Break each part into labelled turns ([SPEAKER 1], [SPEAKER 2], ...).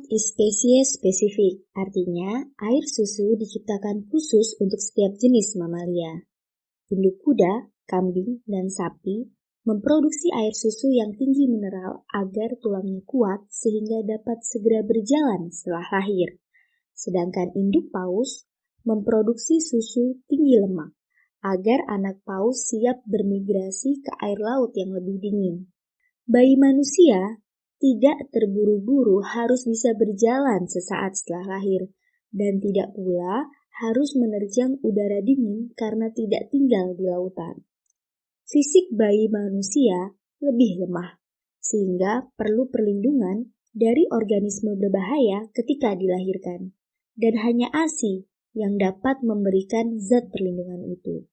[SPEAKER 1] is species-specific, artinya air susu diciptakan khusus untuk setiap jenis mamalia. Induk kuda, kambing, dan sapi memproduksi air susu yang tinggi mineral agar tulangnya kuat sehingga dapat segera berjalan setelah lahir. Sedangkan induk paus memproduksi susu tinggi lemak agar anak paus siap bermigrasi ke air laut yang lebih dingin. Bayi manusia tidak terburu-buru harus bisa berjalan sesaat setelah lahir, dan tidak pula harus menerjang udara dingin karena tidak tinggal di lautan. Fisik bayi manusia lebih lemah, sehingga perlu perlindungan dari organisme berbahaya ketika dilahirkan, dan hanya ASI yang dapat memberikan zat perlindungan itu.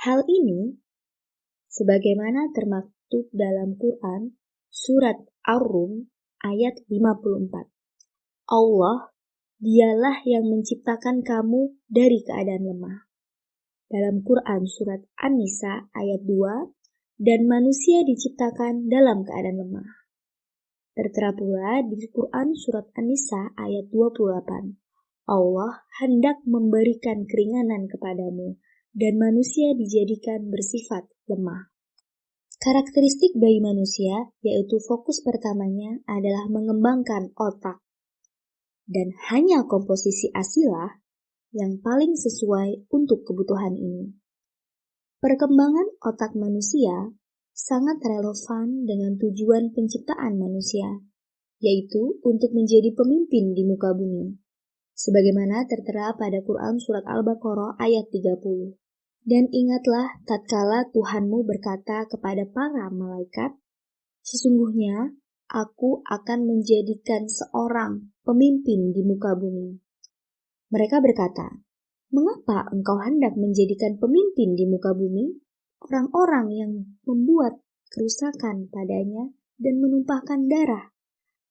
[SPEAKER 1] Hal ini, sebagaimana termaktub dalam Quran, Surat Ar-Rum ayat 54. Allah, dialah yang menciptakan kamu dari keadaan lemah. Dalam Quran Surat An-Nisa ayat 2, dan manusia diciptakan dalam keadaan lemah. Tertera pula di Quran Surat An-Nisa ayat 28. Allah hendak memberikan keringanan kepadamu, dan manusia dijadikan bersifat lemah. Karakteristik bayi manusia, yaitu fokus pertamanya adalah mengembangkan otak. Dan hanya komposisi asilah yang paling sesuai untuk kebutuhan ini. Perkembangan otak manusia sangat relevan dengan tujuan penciptaan manusia, yaitu untuk menjadi pemimpin di muka bumi. Sebagaimana tertera pada Quran Surat Al-Baqarah ayat 30. Dan ingatlah tatkala Tuhanmu berkata kepada para malaikat, sesungguhnya aku akan menjadikan seorang pemimpin di muka bumi. Mereka berkata, mengapa engkau hendak menjadikan pemimpin di muka bumi? Orang-orang yang membuat kerusakan padanya dan menumpahkan darah.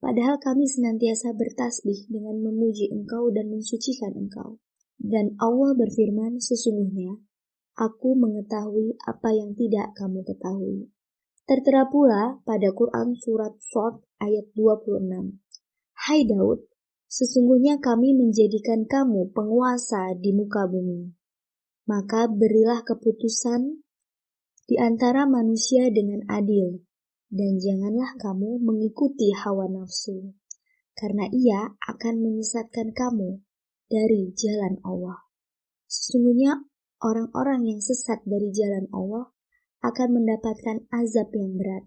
[SPEAKER 1] Padahal kami senantiasa bertasbih dengan memuji engkau dan mensucikan engkau. Dan Allah berfirman, sesungguhnya aku mengetahui apa yang tidak kamu ketahui. Tertera pula pada Quran Surat Shad ayat 26. Hai Daud, sesungguhnya kami menjadikan kamu penguasa di muka bumi. Maka berilah keputusan di antara manusia dengan adil, dan janganlah kamu mengikuti hawa nafsu, karena ia akan menyesatkan kamu dari jalan Allah. Sesungguhnya orang-orang yang sesat dari jalan Allah akan mendapatkan azab yang berat,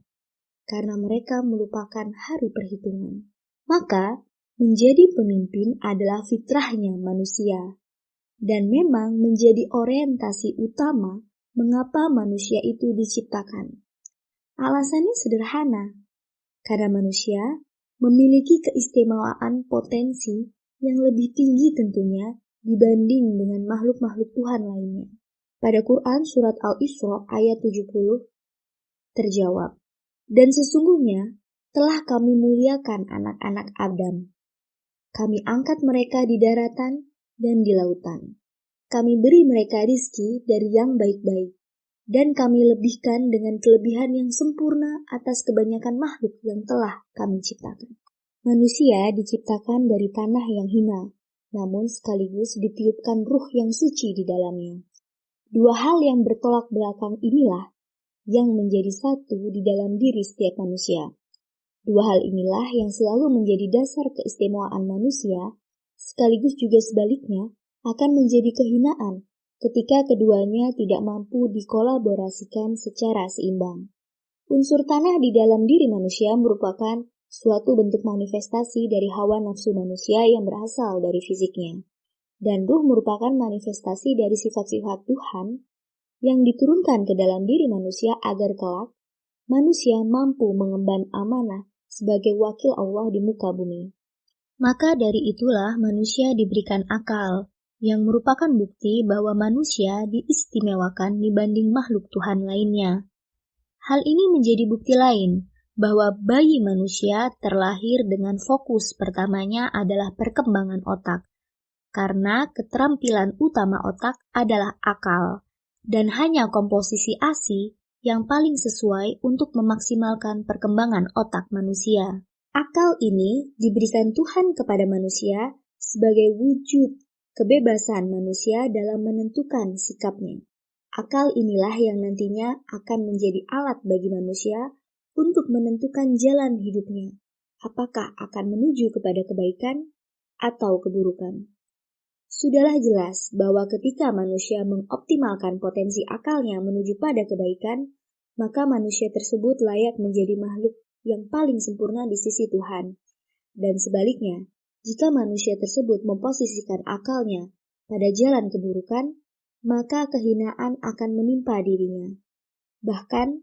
[SPEAKER 1] karena mereka melupakan hari perhitungan. Maka, menjadi pemimpin adalah fitrahnya manusia, dan memang menjadi orientasi utama mengapa manusia itu diciptakan. Alasannya sederhana, karena manusia memiliki keistimewaan potensi yang lebih tinggi tentunya dibanding dengan makhluk-makhluk Tuhan lainnya. Pada Quran Surat Al-Isra ayat 70 terjawab, dan sesungguhnya telah kami muliakan anak-anak Adam. Kami angkat mereka di daratan dan di lautan. Kami beri mereka rizki dari yang baik-baik, dan kami lebihkan dengan kelebihan yang sempurna atas kebanyakan makhluk yang telah kami ciptakan. Manusia diciptakan dari tanah yang hina, namun sekaligus ditiupkan ruh yang suci di dalamnya. Dua hal yang bertolak belakang inilah yang menjadi satu di dalam diri setiap manusia. Dua hal inilah yang selalu menjadi dasar keistimewaan manusia, sekaligus juga sebaliknya akan menjadi kehinaan ketika keduanya tidak mampu dikolaborasikan secara seimbang. Unsur tanah di dalam diri manusia merupakan suatu bentuk manifestasi dari hawa nafsu manusia yang berasal dari fisiknya. Dan ruh merupakan manifestasi dari sifat-sifat Tuhan yang diturunkan ke dalam diri manusia agar kelak manusia mampu mengemban amanah sebagai wakil Allah di muka bumi. Maka dari itulah manusia diberikan akal, yang merupakan bukti bahwa manusia diistimewakan dibanding makhluk Tuhan lainnya. Hal ini menjadi bukti lain bahwa bayi manusia terlahir dengan fokus pertamanya adalah perkembangan otak, karena keterampilan utama otak adalah akal, dan hanya komposisi ASI yang paling sesuai untuk memaksimalkan perkembangan otak manusia. Akal ini diberikan Tuhan kepada manusia sebagai wujud kebebasan manusia dalam menentukan sikapnya. Akal inilah yang nantinya akan menjadi alat bagi manusia untuk menentukan jalan hidupnya. Apakah akan menuju kepada kebaikan atau keburukan? Sudahlah jelas bahwa ketika manusia mengoptimalkan potensi akalnya menuju pada kebaikan, maka manusia tersebut layak menjadi makhluk yang paling sempurna di sisi Tuhan. Dan sebaliknya, jika manusia tersebut memposisikan akalnya pada jalan keburukan, maka kehinaan akan menimpa dirinya. Bahkan,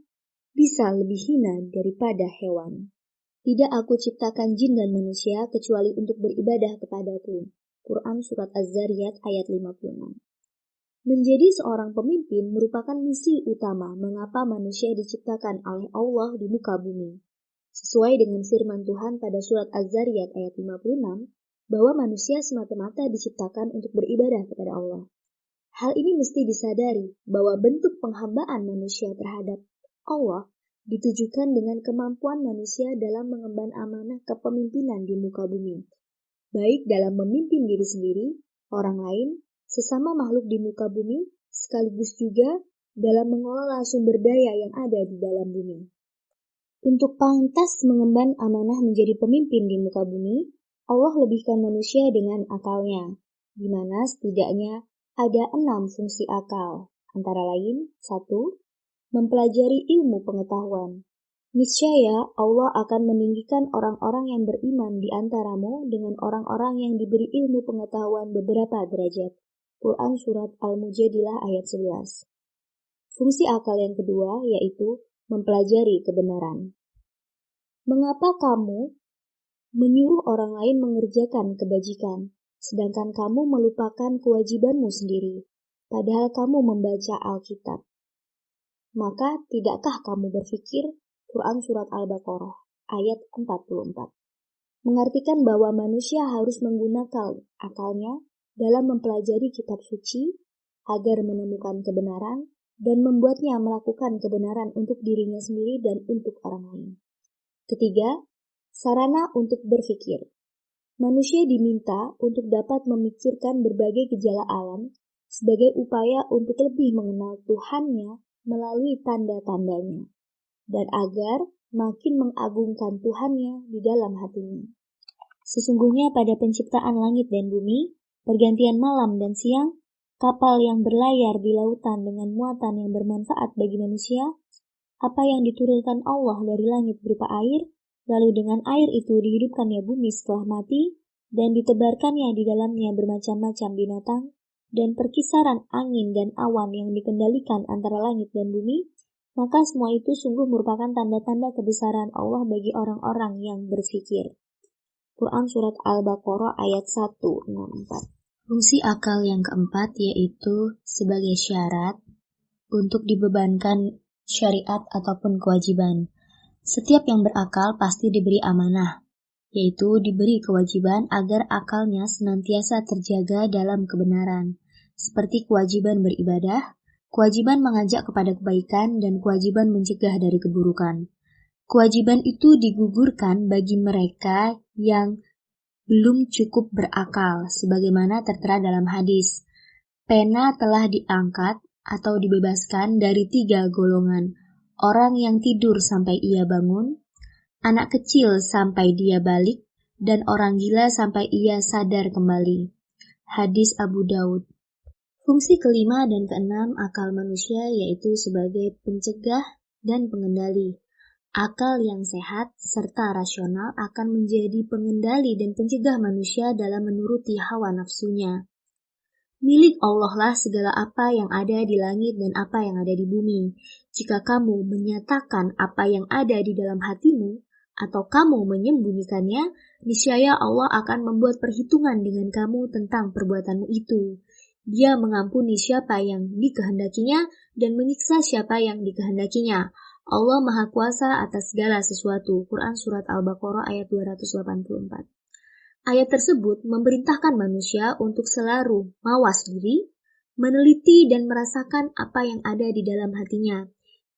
[SPEAKER 1] bisa lebih hina daripada hewan. Tidak aku ciptakan jin dan manusia kecuali untuk beribadah kepadaku. Quran Surat Az-Zariyat ayat 56. Menjadi seorang pemimpin merupakan misi utama mengapa manusia diciptakan oleh Allah di muka bumi. Sesuai dengan firman Tuhan pada Surat Az-Zariyat ayat 56, bahwa manusia semata-mata diciptakan untuk beribadah kepada Allah. Hal ini mesti disadari bahwa bentuk penghambaan manusia terhadap Allah ditujukan dengan kemampuan manusia dalam mengemban amanah kepemimpinan di muka bumi, baik dalam memimpin diri sendiri, orang lain, sesama makhluk di muka bumi, sekaligus juga dalam mengelola sumber daya yang ada di dalam bumi. Untuk pantas mengemban amanah menjadi pemimpin di muka bumi, Allah lebihkan manusia dengan akalnya, di mana setidaknya ada 6 fungsi akal, antara lain 1. Mempelajari ilmu pengetahuan. Niscaya Allah akan meninggikan orang-orang yang beriman di antaramu dengan orang-orang yang diberi ilmu pengetahuan beberapa derajat. Quran Surat Al-Mujadilah ayat 11. Fungsi akal yang kedua yaitu mempelajari kebenaran. Mengapa kamu menyuruh orang lain mengerjakan kebajikan, sedangkan kamu melupakan kewajibanmu sendiri, padahal kamu membaca Alkitab? Maka tidakkah kamu berpikir? Quran Surat Al-Baqarah ayat 44. Mengartikan bahwa manusia harus menggunakan akalnya dalam mempelajari kitab suci agar menemukan kebenaran dan membuatnya melakukan kebenaran untuk dirinya sendiri dan untuk orang lain. Ketiga, sarana untuk berpikir. Manusia diminta untuk dapat memikirkan berbagai gejala alam sebagai upaya untuk lebih mengenal Tuhannya melalui tanda-tandanya, dan agar makin mengagungkan Tuhannya di dalam hatinya. Sesungguhnya pada penciptaan langit dan bumi, pergantian malam dan siang, kapal yang berlayar di lautan dengan muatan yang bermanfaat bagi manusia, apa yang diturunkan Allah dari langit berupa air, lalu dengan air itu dihidupkannya bumi setelah mati, dan ditebarkannya di dalamnya bermacam-macam binatang, dan perkisaran angin dan awan yang dikendalikan antara langit dan bumi, maka semua itu sungguh merupakan tanda-tanda kebesaran Allah bagi orang-orang yang berfikir. Quran Surat Al-Baqarah ayat 164. Fungsi akal yang keempat yaitu sebagai syarat untuk dibebankan syariat ataupun kewajiban. Setiap yang berakal pasti diberi amanah, yaitu diberi kewajiban agar akalnya senantiasa terjaga dalam kebenaran, seperti kewajiban beribadah, kewajiban mengajak kepada kebaikan, dan kewajiban mencegah dari keburukan. Kewajiban itu digugurkan bagi mereka yang belum cukup berakal, sebagaimana tertera dalam hadis. Pena telah diangkat atau dibebaskan dari 3 golongan, orang yang tidur sampai ia bangun, anak kecil sampai dia balik, dan orang gila sampai ia sadar kembali. Hadis Abu Daud. Fungsi kelima dan keenam akal manusia yaitu sebagai pencegah dan pengendali. Akal yang sehat serta rasional akan menjadi pengendali dan pencegah manusia dalam menuruti hawa nafsunya. Milik Allah lah segala apa yang ada di langit dan apa yang ada di bumi. Jika kamu menyatakan apa yang ada di dalam hatimu, atau kamu menyembunyikannya, niscaya Allah akan membuat perhitungan dengan kamu tentang perbuatanmu itu. Dia mengampuni siapa yang dikehendakinya dan menyiksa siapa yang dikehendakinya. Allah Maha Kuasa atas segala sesuatu. Quran Surat Al-Baqarah ayat 284. Ayat tersebut memerintahkan manusia untuk selalu mawas diri, meneliti dan merasakan apa yang ada di dalam hatinya.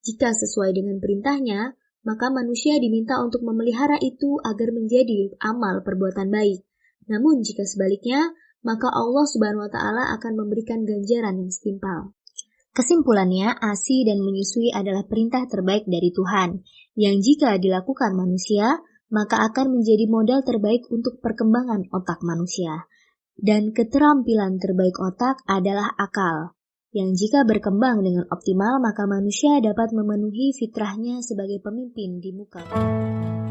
[SPEAKER 1] Jika sesuai dengan perintahnya, maka manusia diminta untuk memelihara itu agar menjadi amal perbuatan baik. Namun jika sebaliknya, maka Allah Subhanahu wa Ta'ala akan memberikan ganjaran yang setimpal. Kesimpulannya, ASI dan menyusui adalah perintah terbaik dari Tuhan, yang jika dilakukan manusia, maka akan menjadi modal terbaik untuk perkembangan otak manusia. Dan keterampilan terbaik otak adalah akal, yang jika berkembang dengan optimal, maka manusia dapat memenuhi fitrahnya sebagai pemimpin di muka bumi.